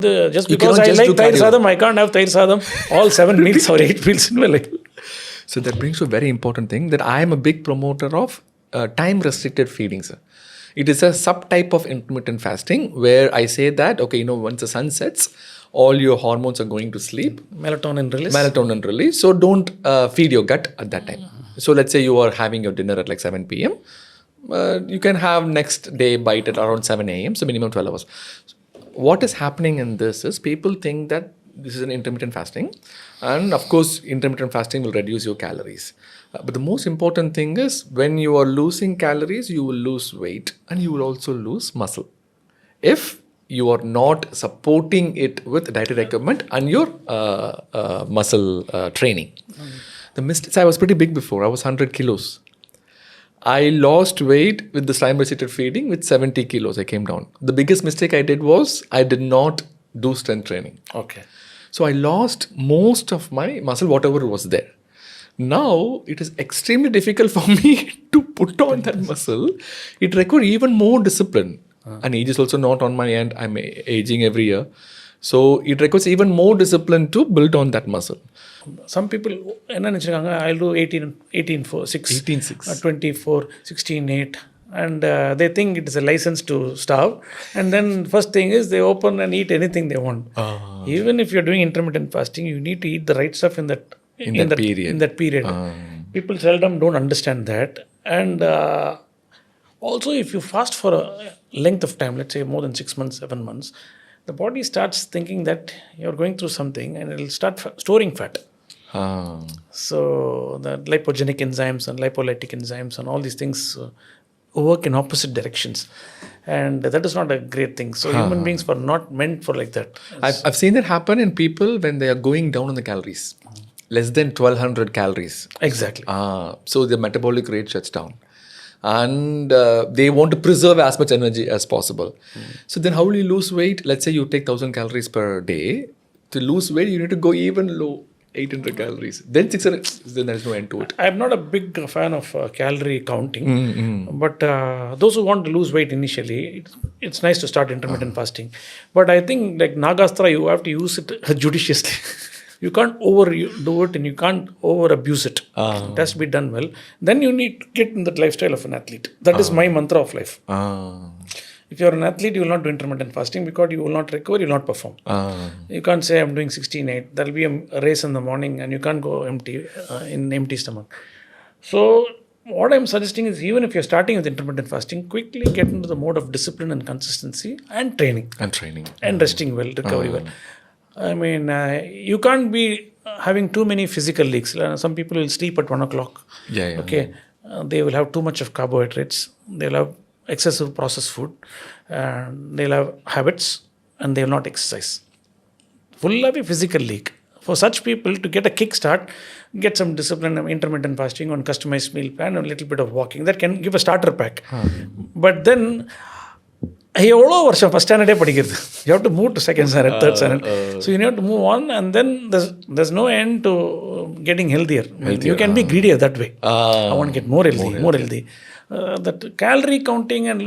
Just because I like Tair Sadam, I can't have Tair Sadam all 7 meals or 8 meals in my life. So that brings to a very important thing that I am a big promoter of time-restricted feeding, sir. It is a subtype of intermittent fasting where I say that, okay, once the sun sets, all your hormones are going to sleep. Melatonin release. So don't feed your gut at that time. So let's say you are having your dinner at like 7 p.m. You can have next day bite at around 7 a.m. So minimum 12 hours. What is happening in this is people think that this is an intermittent fasting. And of course, intermittent fasting will reduce your calories. But the most important thing is when you are losing calories, you will lose weight and you will also lose muscle. If you are not supporting it with dietary requirement and your muscle training. The mistakes, I was pretty big before. I was 100 kilos. I lost weight with the time-restricted feeding with 70 kilos. I came down. The biggest mistake I did was I did not do strength training. Okay. So I lost most of my muscle, whatever was there. Now it is extremely difficult for me to put on that muscle. It requires even more discipline. And age is also not on my end. I'm aging every year. So it requires even more discipline to build on that muscle. Some people, I'll do 18 for 6, 18-6. 24, 16, 8. And they think it is a license to starve. And then first thing is they open and eat anything they want. Even if you're doing intermittent fasting, you need to eat the right stuff in that period. People seldom don't understand that. And also if you fast for a length of time, let's say more than 6 months, 7 months, the body starts thinking that you're going through something and it will start storing fat. So the lipogenic enzymes and lipolytic enzymes and all these things work in opposite directions. And that is not a great thing. So human beings were not meant for like that. I've seen that happen in people when they are going down on the calories. Less than 1200 calories. Exactly. So the metabolic rate shuts down. And they want to preserve as much energy as possible. So then how will you lose weight? Let's say you take 1000 calories per day. To lose weight, you need to go even low, 800 calories. Then 600, then there is no end to it. I'm not a big fan of calorie counting. But those who want to lose weight initially, it's nice to start intermittent fasting. But I think like Nagastra, you have to use it judiciously. You can't overdo it and you can't over abuse it. It has to be done well. Then you need to get in that lifestyle of an athlete. That is my mantra of life. If you're an athlete, you will not do intermittent fasting because you will not recover, you will not perform. You can't say I'm doing 16-8. There will be a race in the morning and you can't go empty in empty stomach. So what I'm suggesting is even if you're starting with intermittent fasting, quickly get into the mode of discipline and consistency and training. And resting well, recovery well. I mean, you can't be having too many physical leaks. Some people will sleep at 1 o'clock. Okay. They will have too much of carbohydrates. They'll have excessive processed food. They'll have habits and they will not exercise. Full of a physical leak. For such people to get a kickstart, get some discipline of intermittent fasting on customized meal plan and a little bit of walking. That can give a starter pack. But then first standard you have to move to second standard, third standard. So you have to move on and then there's no end to getting healthier. You can be greedier that way. I want to get more healthy. That calorie counting and